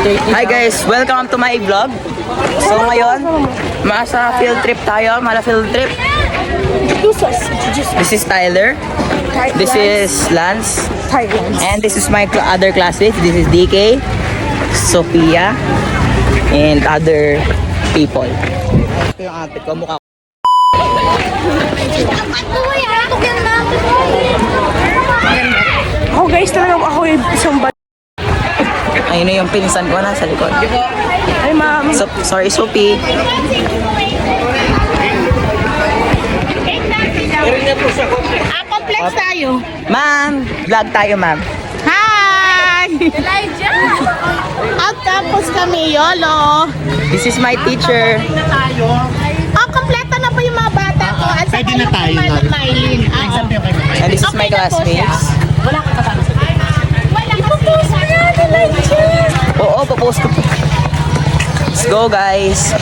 Hi guys, welcome to my vlog. So ngayon, masa field trip tayo, mala field trip. This is Tyler. This is Lance. And this is my other classmates. This is DK, Sophia, and other people. Ito yung outfit ko, mukha ko. Ako guys, talagang ako yung isang Ayun na yung pinsan ko nasa likod. Ay ma'am. Sorry, Sophie. Complex tayo. Ma'am, vlog tayo, ma'am. Hi! Elijah! At tapos kami, YOLO. This is my teacher. Kompleto na po yung mga bata ko. At saka yung Mylene. And this is my classmates. Wala ka pa. Ipopost mo yan, Elijah. Oo, papost ko po. Let's go, guys.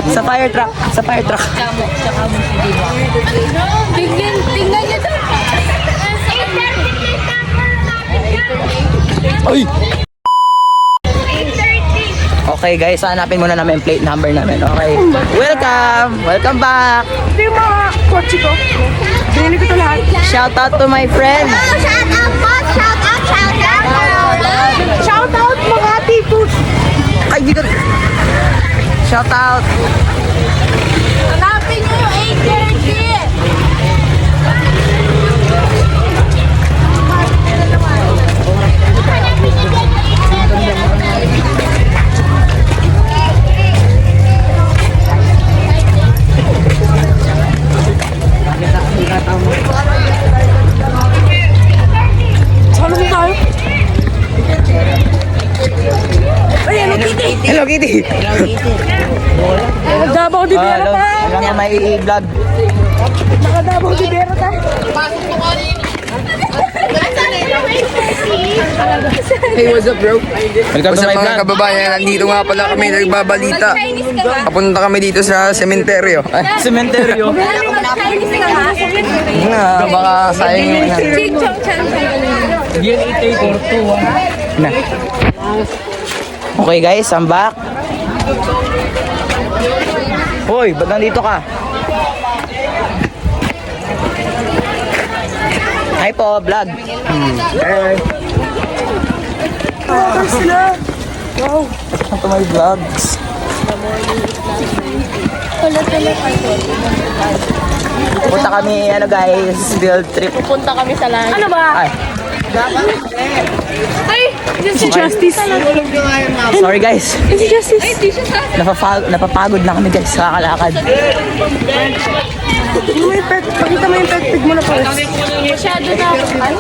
Sa fire truck. Sa fire truck. Tingnan niyo to. Ay! Okay, guys. Hanapin muna namin yung plate number namin. Okay. Welcome! Welcome back! Ito yung mga kotse ko. Binili ko ito lahat. Shout out to my friend. Shout out po. Shout out. Shout out. Shout out mga tipos. Ay, dito. Shout out. Hanapin niyo yung 830. Saan na tayo? Ay, Hello Kitty. Hello, Kitty. Nagdabaw di Bera Hello. tayo. Alam niya may vlog. Nakadabaw di Bera tayo. Hey, what's up, bro? Welcome What's to up my mga vlog. kababayan, nandito nga pala kami nagbabalita. Papunta kami dito sa sementeryo. Ay, Sementeryo. Chinese ka ba? na, baka sayang yung Chichong chan. Na. Okay guys, I'm back. Hoy, ba't nandito ka? Hi po, vlog. Ay sila. Wow. Welcome to my vlogs. Punta kami, ano guys, field trip. Punta kami sa langit. Ano ba? Ay, Ay, yun si Justice. sorry guys. Yun si Justice. Napapagod na kami guys sa kakalakad. Yung may pet, pakita mo yung pet pig mo na po. Masyado na ako. Ano?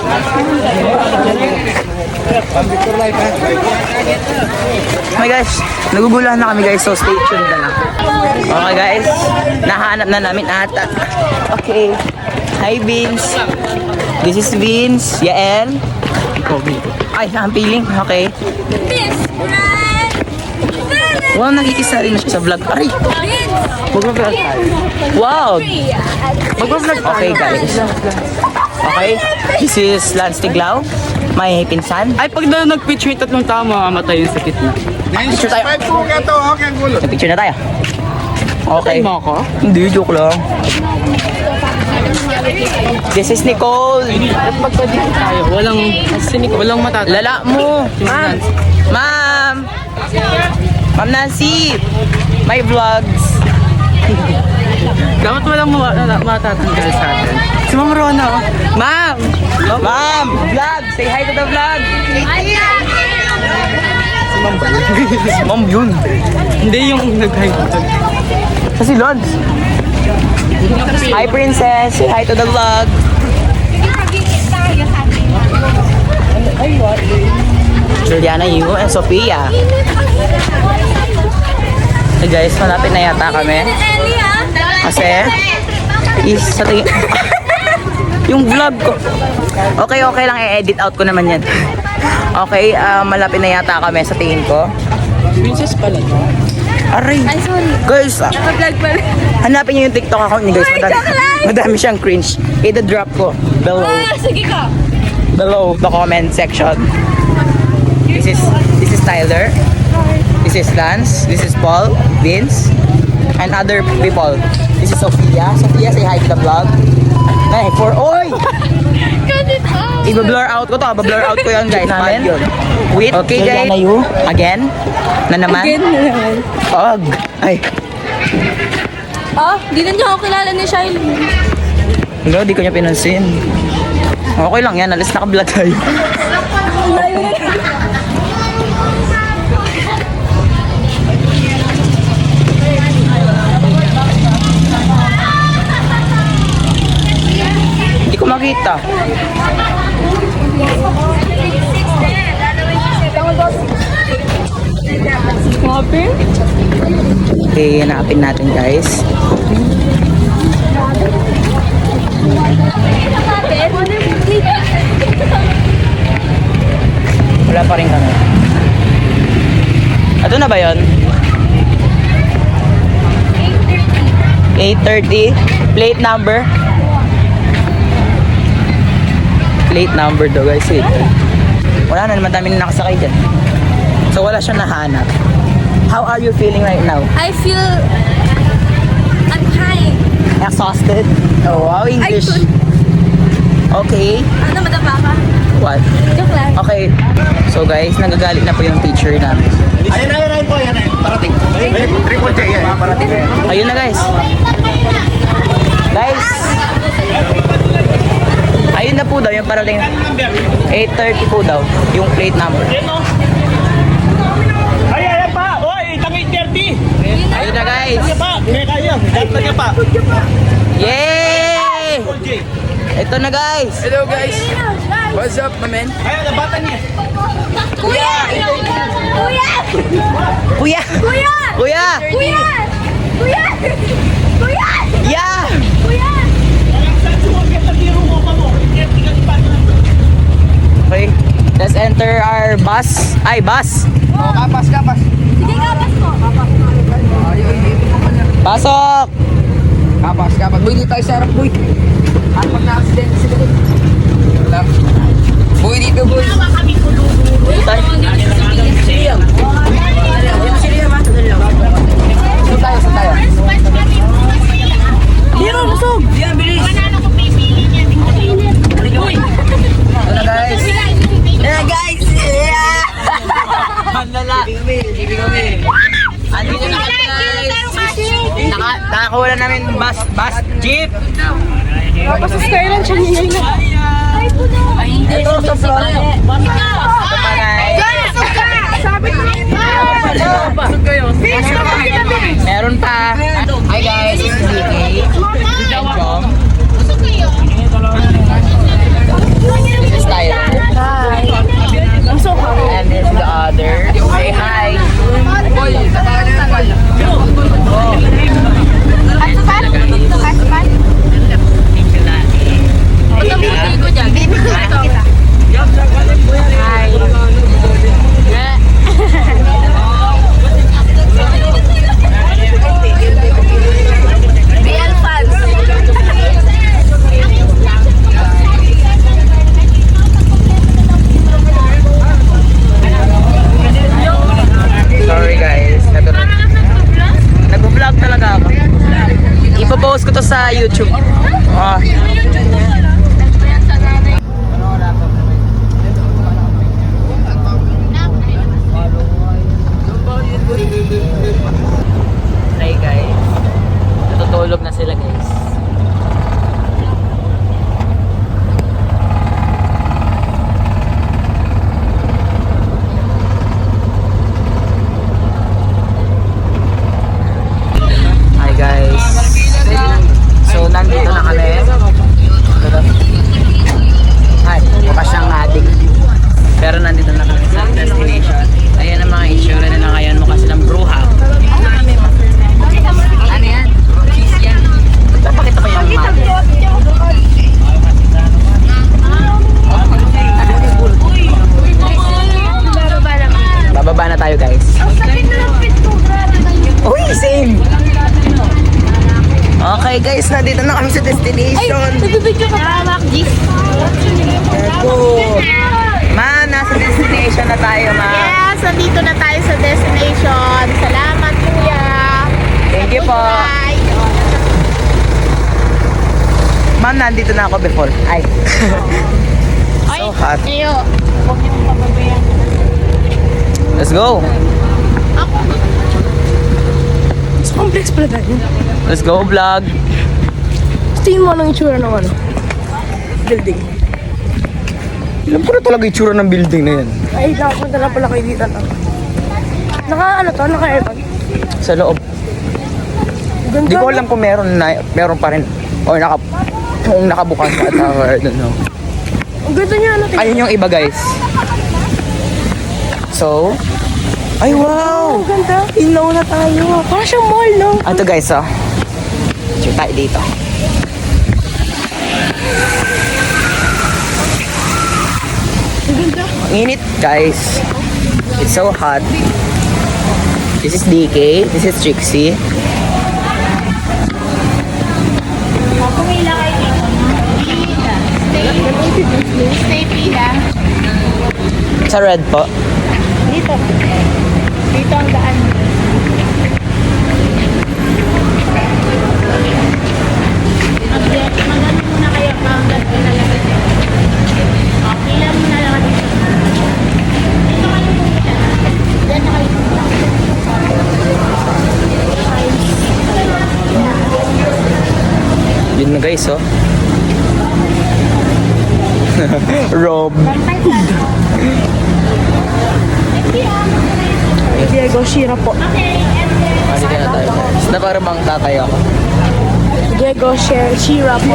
Okay guys, naguguluhan na kami guys, so stay tuned na lang. Okay guys, nahanap na namin ata. Okay, hi Vince. This is Vince, Yael. Ay, ang piling, okay. Wow, nakikisa rin na siya sa vlog. Aray, mag-vlog. Wow, mag-vlog. Okay guys. Okay, this is Lance Tiglao, may pinsan. Ay, pag na nag-pitch yung tatlong tao, mamamatay yung sakit na. Picture tayo. Picture na tayo. Okay. Mo ako? Hindi, joke lang. This is Nicole. Pag pwede tayo, walang matatay. Lala mo. Ma'am. Ma'am. Ma'am Nancy. My vlogs. Dapat walang matatanggal sa atin. Si Ma'am Rona, oh. Ma'am! Ma'am. Vlog. Say hi to the vlog. Si Ma'am yun. Hindi yung nag-hype. Kasi Lons. Hi Princess. Say hi to the vlog. Juliana, you and Sophia. Hey guys, malapit na yata kami. Kasi, sa tingin... yung vlog ko. Okay, okay lang. I-edit out ko naman yan. Okay, malapit na yata kami sa tingin ko. Princess pala. Aray. Ay, sorry. Guys, Naka-vlog pala. hanapin niyo yung TikTok account ni guys. Madami siyang cringe. I-drop ko below. Ah, sige ka. Below the comment section. This This is Tyler. This is Lance. This is Paul, Vince, and other people. This is Sophia. Sophia, say hi to the vlog. Hey, for oy! I-blur out ko to. I-blur out ko yun, guys. Namin. With okay, guys. Again. Na naman. Again na naman. Og. Ay. Ah, di na niya ako kilala ni Shiley. Hello, di ko niya pinansin. Okay lang yan. Alas naka-vlog tayo. Hindi ko makita. Copy? Okay, hanapin natin, guys. Wala pa rin kami. Ito na ba yun? 8:30. Plate number. Plate number daw, guys. Wala na naman dami na nakasakay dyan. So wala siyang nahanap. How are you feeling right now? I feel unkind. Exhausted? Oh, wow, English. Okay. Ano, madapa ka? What? Joke lang. Okay. So guys, nagagalit na po yung teacher namin. Ayun po yan. Parating. Triple J yan. Parating. Ayun na, guys. Guys. Ayun na po daw yung parating. 8:30 po daw yung plate number. Ay, pa. Oy, itang 8:30. Ayun na, guys. Pa, may kaya. Gata niya pa. Yay! Triple J. Ito na, guys. Hello guys. What's up, my man? Ayun, nabata niya. Kuya! Kuya! Kuya! Kuya! Kuya! Kuya! Kuya! Kuya! Yeah! Kuya! Okay. Let's enter our bus. Ay, bus. Oh, kapas. Sige, kapas mo. Pasok! Kapas. Boy, dito tayo sa harap, boy. Ano pag na-accident sila, boy? Wala. Boy, dito, boy. Saan tayo? Hiro, busog! Ito na, guys. Guys! Yeah! Mandala! Hindi kami. Andito na kami, guys. Nakakuha na namin bus, jeep. Tapos sa Skyline, siya niya. Ito sa front. Ito pa, guys. Sabi ko Meron pa. Hi, guys. This is DK. And Jom. This is Tyler. And this is the other. Say hi. Boy, tatawa na. Real fans. Sorry, guys. Nag-vlog talaga ako. Ipo-post ko to sa YouTube. Ah. Hi, guys. Natutulog na sila, guys. Hi, guys. So, nandito na kami. Hi, mukha siyang addict. Pero nandito na kami sa destination. Ayan ang mga itsura nila ngayon. Mukha silang bruha. Ano yan? Cheese yan. Papakita ko yung map. Bababa na tayo, guys. Uy, same! Okay, guys. Nandito na kami sa destination. Nagbibidyo ka pa, Mac G. Ito. Ma, nasa destination na tayo, ma. guys, nandito na tayo sa destination. Salamat kuya. Thank you po. Bye. Ma'am, nandito na ako before. Ay. So hot. Ayo. Huwag niyong pababayan. Let's go. Sa complex pala tayo. Let's go, vlog. Tingin mo anong itsura ng ano? Building. Alam ko na talaga itsura ng building na yan. Ay, nakapunta na pala kayo dito. Naka-aircon? Sa loob. Ganda. Hindi ko alam kung meron pa rin. Or kung nakabukas at I don't know. Ang ganda niya, ano? Ayun yung iba, guys. So, ay wow! Ang ganda. Ilaw na tayo. Parang siyang mall, no? Ito guys, oh. Check tayo dito. Ang init, guys. It's so hot. This is DK. This is Trixie. Pumila kayo dito. Stay pila. Sa red po. Dito. Dito ang daan. Magano muna kayo. Hanggang na lang. Pila muna lang. Dito kayo pumila. Diyan na kayo pumila. Yun na guys, oh. Rob. Diego Shira po. Ano na tayo guys? Na parang mang tatay ako. Diego Shira po.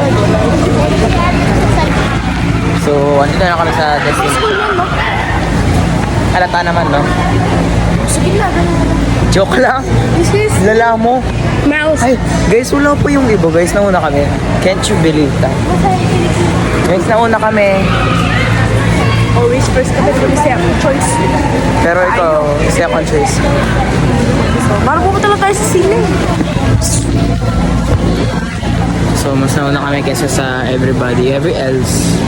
So, andito na kami sa destination. Halata naman, no? Sige na, ganun. Joke lang. This is Lala mo. mouse. Ay, guys, wala po yung iba, guys. Nauna kami. Can't you believe that? Guys, nauna kami. Always first kami for the second choice. Pero ito, second choice. Parang pupunta lang tayo sa sine. So, mas nauna kami kaysa sa everybody, every else.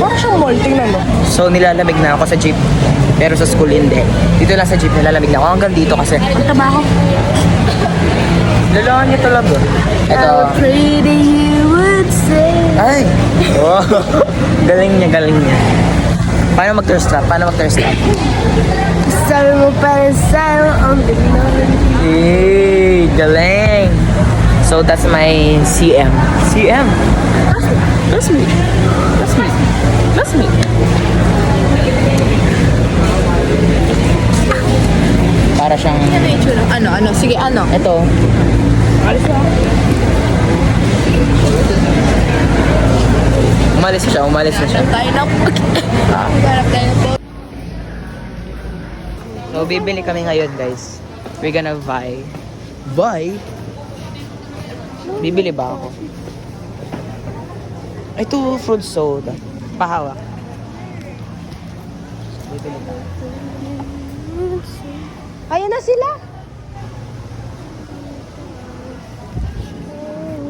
Parang siyang mall, tingnan mo. So, nilalamig na ako sa jeep. Pero sa school, hindi. Dito lang sa jeep, nilalamig na ako. Hanggang dito kasi. Ang taba ko. Lalahan niya talaga. Ito. How pretty you would say. Ay! Oh. Galing niya, galing niya. Paano mag-thirst trap? Paano mag-thirst trap? Sabi mo parang sa'yo ang biglang. Hey, galing! So, that's my CM. CM? That's me. That's me. That's me. Para siyang... Ano? Sige, ano? Ito. Umalis na siya. Tayo na po. Harap tayo na po. So, bibili kami ngayon, guys. We're gonna buy. Buy? Bibili ba ako? Ito, fruit soda. Pahawak. Bibili ka. Ayan na sila.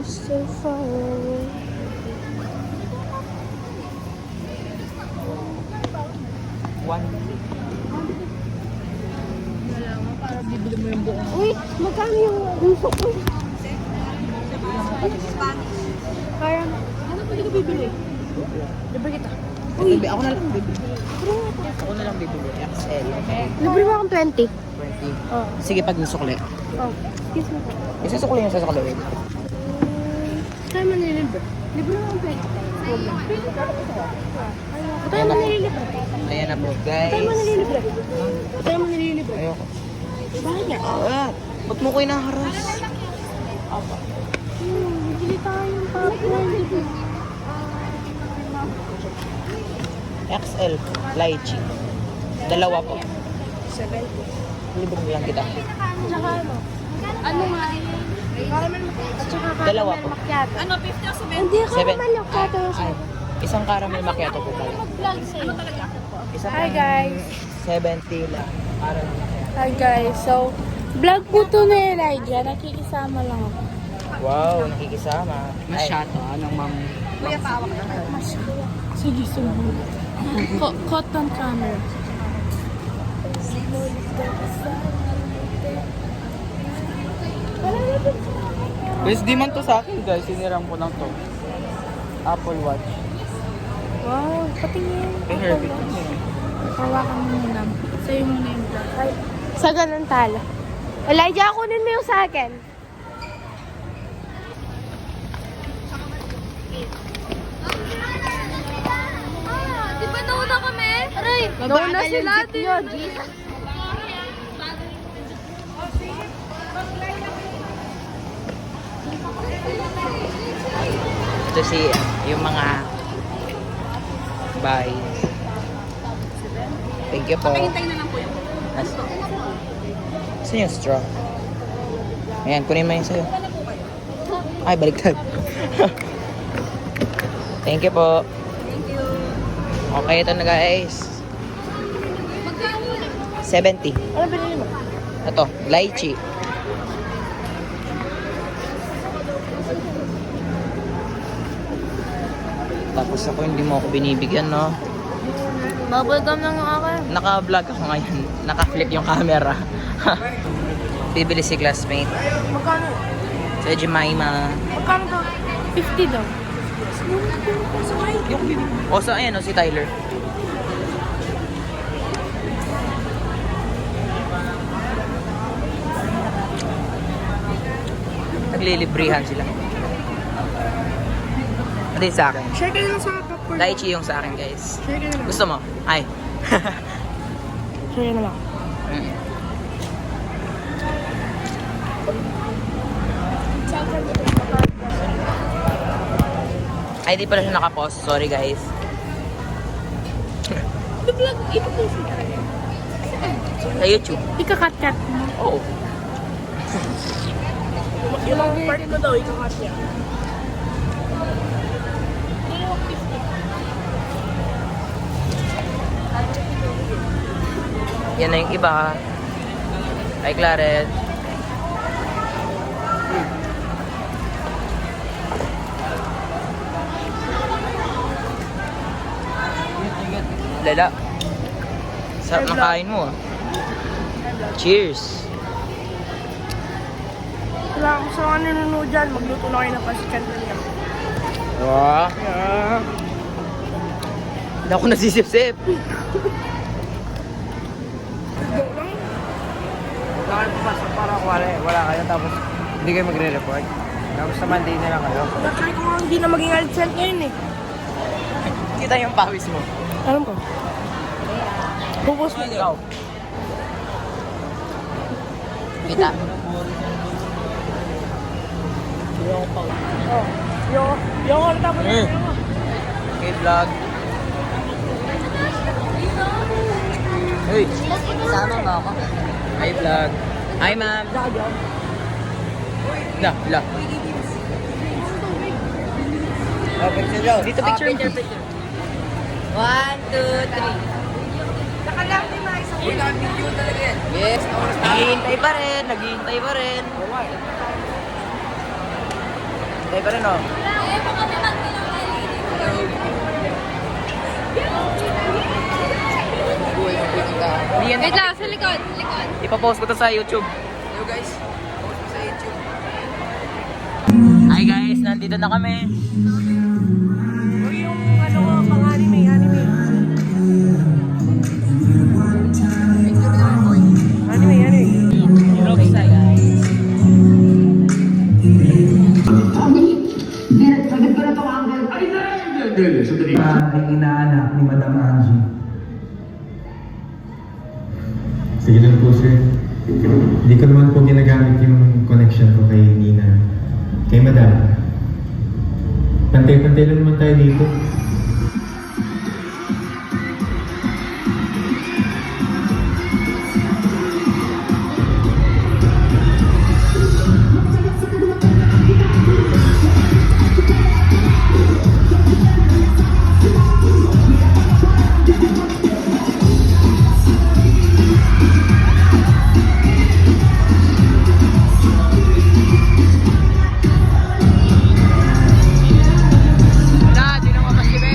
So far away. One. Uy, magkano yung gusto ko? Parang, ano pwede ko bibili? Libre kita. Uy, ako na lang bibili. Ako na lang bibili. XL. Libre mo akong 20. 20. Oh. Sige, pag nasukli. Oh, excuse me. Isusukli yung sasukli. Wait. Kaya mo nililibre. Libre mo akong 20. Kaya mo nililibre. Ayan na po, Kaya mo guys. nililibre. Kaya mo nililibre. Ayoko. Bakit nga? Ah, ba't mo ko inaharas? Bili tayong papi. XL. Lychee. Dalawa po. 70. Libre lang kita. Tsaka ano? Ano nga? Caramel macchiato. Tsaka Dalawa po. macchiato. Ano, 50 o 70? Hindi, Seven. caramel macchiato. Ay, isang caramel macchiato po pala. Vlog sa'yo. Isang Hi guys. 70 lang. Caramel macchiato. Hi guys. So, vlog po to na Elijah. Nakikisama lang ako. Wow, nakikisama. Masyado, anong ma'am? Sige, sumunod. Cotton camera. Guys, di man to sa akin guys. Siniram ko lang to. Apple Watch. Wow, patingin. Eh, Herbie. Hawakan mo muna. Sa'yo muna yung vlog. Sa ganun talo. Elijah, kunin mo yung sa akin. Di ba nauna kami? Aray! Nauna sila din. Ito si yung mga bye. Thank you po. Hintay na lang po yung Saan yung straw? Ayan, kunin mo yun sa'yo. Ay, baliktad. Thank you po. Thank you. Okay, ito na guys. 70. Ano binili mo? Ito, lychee. Tapos ako hindi mo ako binibigyan, no? Bubble gum lang yung akin. Naka-vlog ako ngayon. Naka-flip yung camera. Bibili si classmate. Magkano? Sa Jemima. Magkano daw? 50 daw. O sa ayan, o si Tyler. Naglilibrihan sila. Ito yung sa akin. Share kayo lang sa popcorn. Lychee yung sa akin, guys. Share kayo lang. Gusto mo? Ay. Share na lang. Mm. Ay, di pala siya nakapost. Sorry, guys. I-vlog, i-post mo. Sa YouTube. Ika-cut-cut mo. Oo. Yung part mo daw, ika-cut niya. Yan na yung iba. Ay, Claret. Lala. Sarap ng kain mo, ah. Cheers. Wala akong sa mga nanonood dyan. Magluto na kayo ng pasikan na niya. Wow. Hindi ako nasisip-sip. Wala kayo papasok para wala kayo tapos hindi kayo magre-report. Tapos sa Monday na lang kayo. Natry ko nga hindi na maging absent ngayon eh. Kita yung pawis mo. Alam ko. Pupus mo. Ikaw. Kita. Yung ako tapos na yun. Okay, vlog. Hey, sama mo ako. Hi, vlog. Hi, ma'am. La, la. Oh, picture daw. Dito picture. Picture. 1, 2, 3. Uy, naka-video talaga yan. Yes. Naghihintay pa rin. Naghihintay pa rin. Hintay pa rin, oh. Hindi yan. Wait lang, sa likod. Ipapost ko to sa YouTube. Hello guys. Sa YouTube. Hi guys, nandito na kami. Uy, yung ano, pang-anime. Anime, anime. Rockstar guys. Aking inaanak ni Madam Angie. Sige lang po, sir. Hindi ko naman po ginagamit yung connection ko kay Nina. Kay Madam. Pantay-pantay lang naman tayo dito. Wala, di na mapasibet.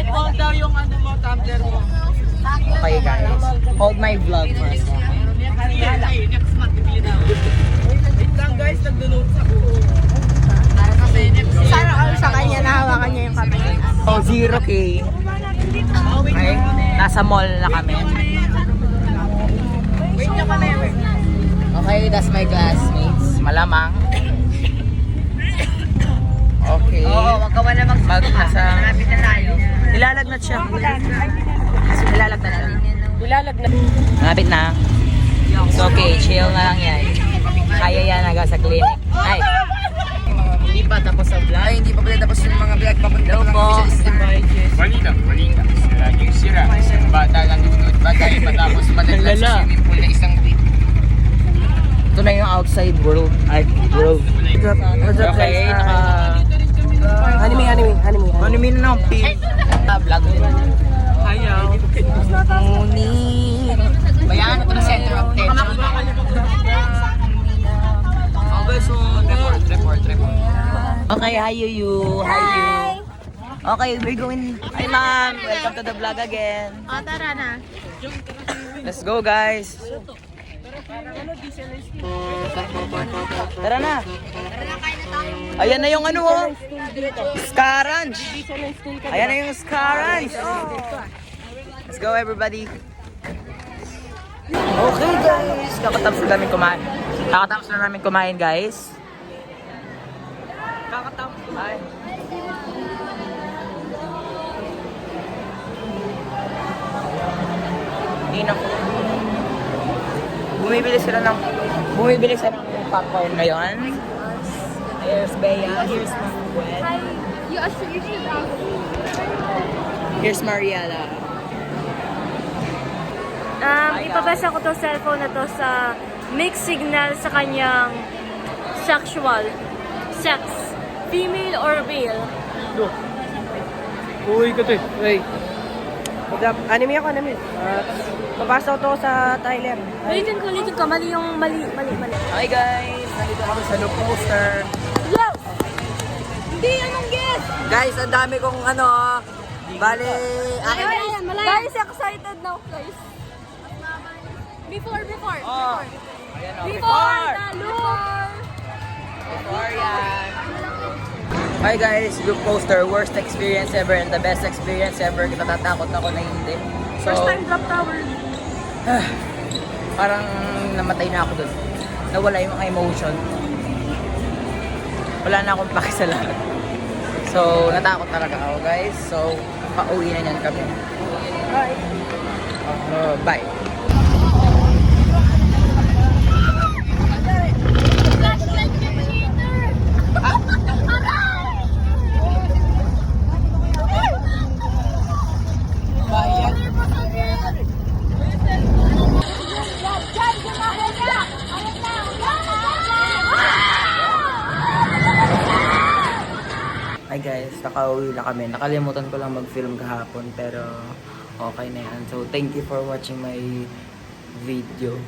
Hold daw yung ano mo, tumbler mo. Okay guys, hold my vlog for a second. Wait lang guys, nag-notes ako. Sana all sa kanya, nahawakan niya yung kamay. Oh, 0K. Okay, nasa mall na kami. Wait lang kami. Okay, that's my classmates. Malamang. Okay. Wag ka wala Nasa... Malapit na tayo. Nilalagnat siya. Nilalagnat na lang. Ilalagnat. Malapit na. It's okay, chill na lang yan. Kaya yan hanggang sa clinic. Ay! Hindi pa tapos sa vlog. Ay, hindi pa pala tapos yung mga vlog. Papunta Hello pa lang po. kami sa Balita. Laging sira. Isang bata na nunod bagay matapos managlan sa swimming pool na isang week. Ito na yung outside world. Art world. Okay, Anime na ng pin. Vlog nila. Hayaw. Ngunit. Bayan, ito na center of attention. Report. Okay, hi you. Hi you. Okay, we're going. Hi ma'am, welcome to the vlog again. O, tara na. Let's go guys. Tara na. Ayan na yung ano oh. Scarange. Ayan na yung Scarange. Let's go everybody. Okay guys, kakatapos na namin kumain. Kakatapos na namin kumain guys. Kakatapos kumain. Inang. Bumibili sila ng popcorn ngayon. Here's Bea, here's Manuel, You should ask. here's Mariela. Ipabasa ko to cellphone na to sa mixed signal sa kanyang sexual. Sex. Female or male? Uy, ka to eh. Hey. Anime ako, anime. Papasa ko to sa Tyler. Ulitin ko. Mali yung mali. Hi guys, nandito kami sa Look Poster. Yo! Hindi, anong guess? Guys, ang dami kong ano, bale, Guys, excited now, guys. Before. Oh, ayan o, Before the look! Before yan. Hi guys, Look Poster, worst experience ever and the best experience ever. Natatakot ako na hindi. So, First time drop tower. parang namatay na ako dun. Nawala yung emotion. Wala na akong paki sa lahat. So, natakot talaga ako guys. So, pauwi na niyan kami. Bye. Bye. Hi guys, nakauwi na kami. Nakalimutan ko lang mag-film kahapon pero okay na yan. So, thank you for watching my video.